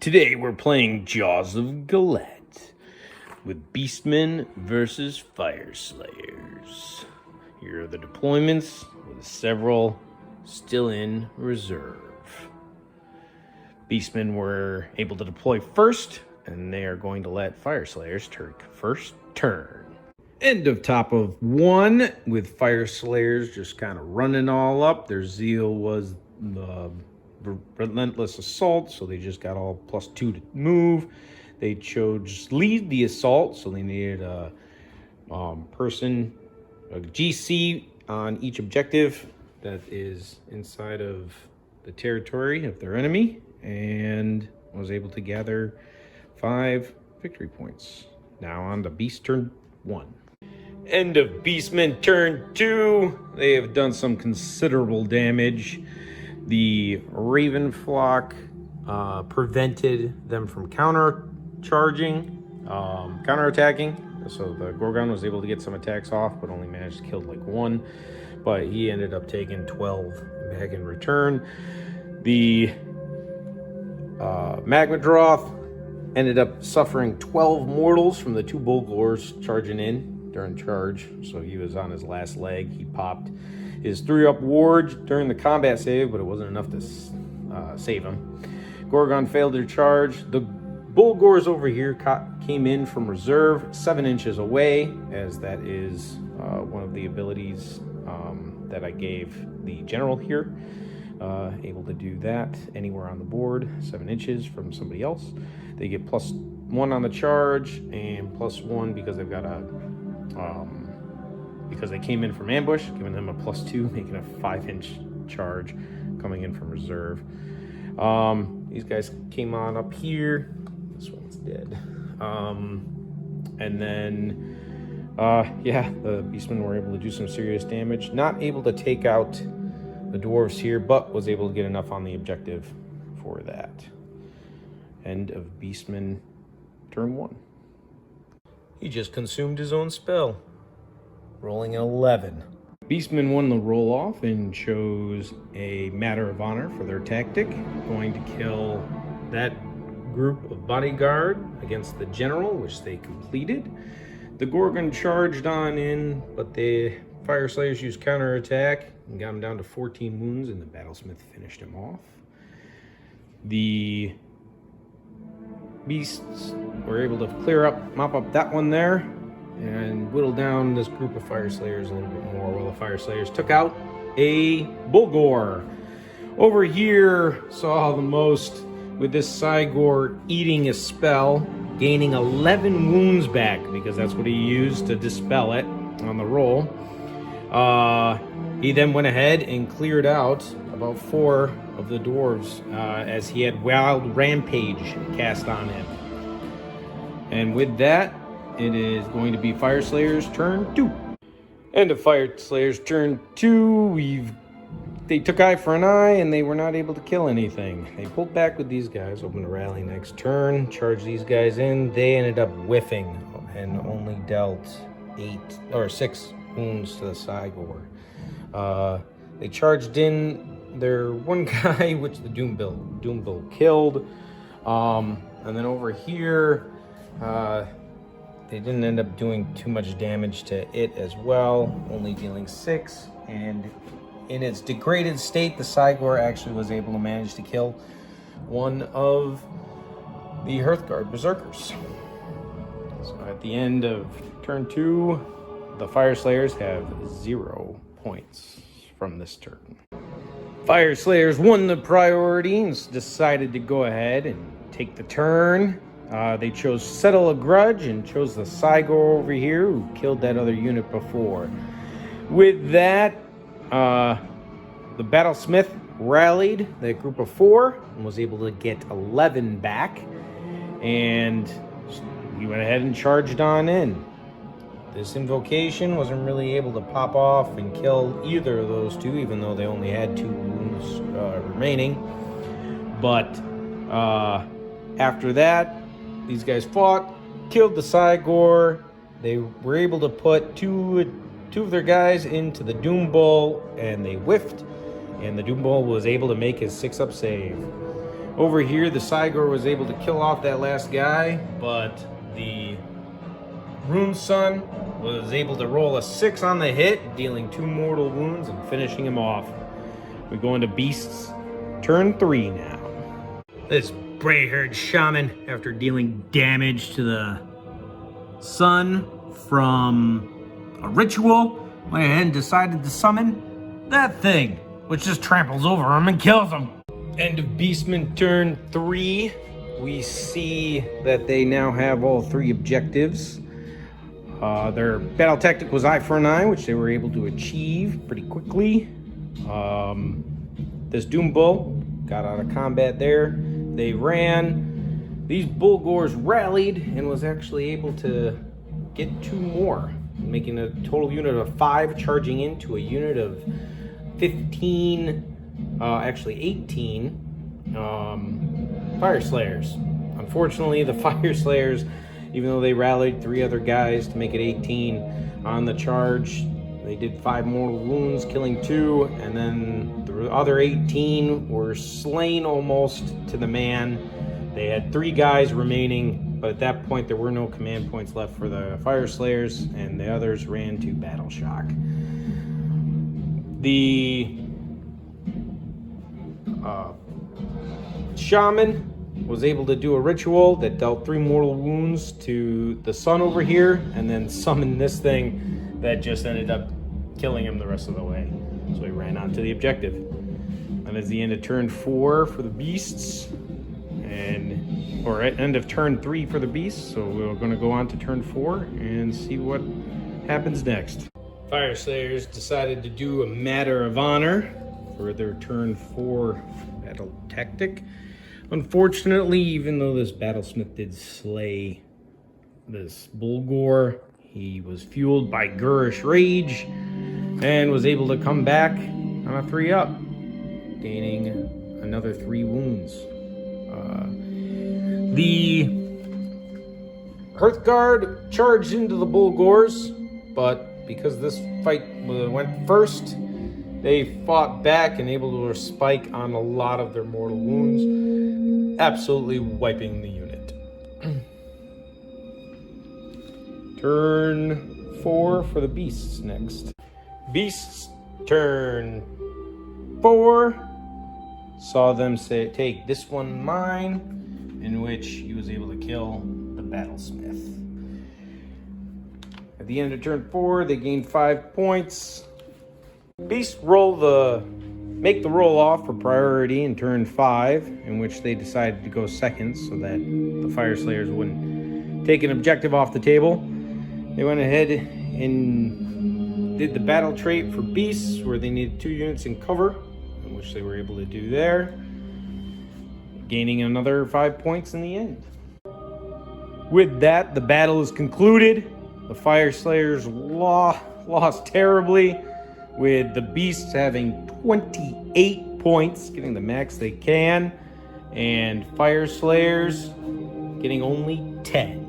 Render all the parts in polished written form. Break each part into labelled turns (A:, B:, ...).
A: Today we're playing Jaws of Galette with Beastmen versus Fyreslayers. Here are the deployments with several still in reserve. Beastmen were able to deploy first, and they are going to let Fyreslayers take first turn. End of top of one with Fyreslayers just kind of running all up. Their zeal was the relentless assault, so they just got all +2 to move. They chose lead the assault, so they needed a person, a GC on each objective that is inside of the territory of their enemy, and was able to gather 5 victory points. Now on to Beast turn 1. End of Beastmen turn 2. They have done some considerable damage. The Raven Flock prevented them from counterattacking. So the Gorgon was able to get some attacks off, but only managed to kill like 1. But he ended up taking 12 back in return. The Magmadroth ended up suffering 12 mortals from the 2 Bulgors charging in during charge. So he was on his last leg. He popped his 3-up ward during the combat save, but it wasn't enough to save him. Gorgon failed their charge. The Bulgors over here came in from reserve 7 inches away, as that is one of the abilities that I gave the general here. Able to do that anywhere on the board, 7 inches from somebody else. They get +1 on the charge and +1 because they've got a because they came in from ambush, giving them a +2, making a 5-inch charge coming in from reserve. These guys came on up here. This one's dead. And then, the Beastmen were able to do some serious damage. Not able to take out the dwarves here, but was able to get enough on the objective for that. End of Beastmen turn 1. He just consumed his own spell, rolling an 11. Beastmen won the roll-off and chose a Matter of Honor for their tactic, going to kill that group of bodyguard against the general, which they completed. The Gorgon charged on in, but the Fyreslayers used counterattack and got him down to 14 wounds, and the Battlesmith finished him off. The Beasts were able to mop up that one there, and whittle down this group of Fyreslayers a little bit more, while the Fyreslayers took out a Bulgor. Over here, saw the most with this Cygor eating a spell, gaining 11 wounds back, because that's what he used to dispel it on the roll. He then went ahead and cleared out about 4 of the dwarves, as he had Wild Rampage cast on him. And with that, it is going to be Fyreslayers turn 2. End of Fyreslayers turn 2. They took eye for an eye, and they were not able to kill anything. They pulled back with these guys, hoping to rally next turn, charge these guys in. They ended up whiffing and only dealt 6 wounds to the Cygor. They charged in their one guy, which the Doombill killed. And then over here, they didn't end up doing too much damage to it as well, only dealing 6. And in its degraded state, the Cygor actually was able to manage to kill one of the Hearthguard Berserkers. So at the end of turn 2, the Fyreslayers have 0 points from this turn. Fyreslayers won the priority and decided to go ahead and take the turn. They chose Settle a Grudge and chose the Cygor over here, who killed that other unit before. With that, the Battlesmith rallied that group of 4 and was able to get 11 back. And he went ahead and charged on in. This invocation wasn't really able to pop off and kill either of those 2, even though they only had 2 wounds remaining. But after that, these guys fought, killed the Cygor. They were able to put two of their guys into the Doombull, and they whiffed, and the Doombull was able to make his 6-up save. Over here, the Cygor was able to kill off that last guy, but the Rune Sun was able to roll a 6 on the hit, dealing 2 mortal wounds and finishing him off. We go into Beast's turn 3 now. This gray-haired shaman, after dealing damage to the sun from a ritual, went ahead and decided to summon that thing, which just tramples over him and kills him. End of Beastman turn 3. We see that they now have all 3 objectives. Their battle tactic was eye for an eye, which they were able to achieve pretty quickly. This Doom Bull got out of combat there. They ran. These Bulgors rallied and was actually able to get 2 more, making a total unit of 5, charging into a unit of 15, actually 18 Fyreslayers. Unfortunately, the Fyreslayers, even though they rallied 3 other guys to make it 18 on the charge, they did 5 mortal wounds, killing 2, and then the other 18 were slain almost to the man. They had 3 guys remaining, but at that point there were no command points left for the Fyreslayers, and the others ran to battle shock. The shaman was able to do a ritual that dealt 3 mortal wounds to the sun over here, and then summoned this thing that just ended up killing him the rest of the way. So he ran on to the objective. That is the end of turn 4 for the beasts, or at end of turn 3 for the beasts. So we're going to go on to turn 4 and see what happens next. Fyreslayers decided to do a matter of honor for their turn 4 battle tactic. Unfortunately, even though this battlesmith did slay this Bulgor, he was fueled by Gurish rage and was able to come back on a 3-up, gaining another 3 wounds. The Hearthguard charged into the Bulgors, but because this fight went first, they fought back and able to spike on a lot of their mortal wounds, absolutely wiping the unit. Turn 4 for the beasts next. Beasts turn 4 saw them say, take this one mine, in which he was able to kill the battlesmith. At the end of turn 4, they gained 5 points. Beasts make the roll off for priority in turn 5, in which they decided to go second so that the Fyreslayers wouldn't take an objective off the table. They went ahead and did the battle trait for beasts, where they needed 2 units in cover, which they were able to do there, gaining another 5 points in the end. With that, the battle is concluded. The Fyreslayers lost terribly, with the beasts having 28 points, getting the max they can, and Fyreslayers getting only 10.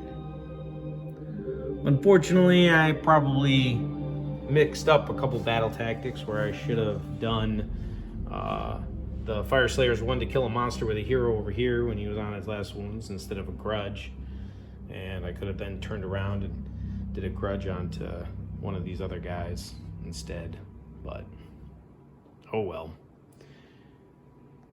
A: Unfortunately, I probably mixed up a couple battle tactics where I should have done the Fyreslayers wanted to kill a monster with a hero over here when he was on his last wounds instead of a Grudge, and I could have then turned around and did a Grudge onto one of these other guys instead, but oh well.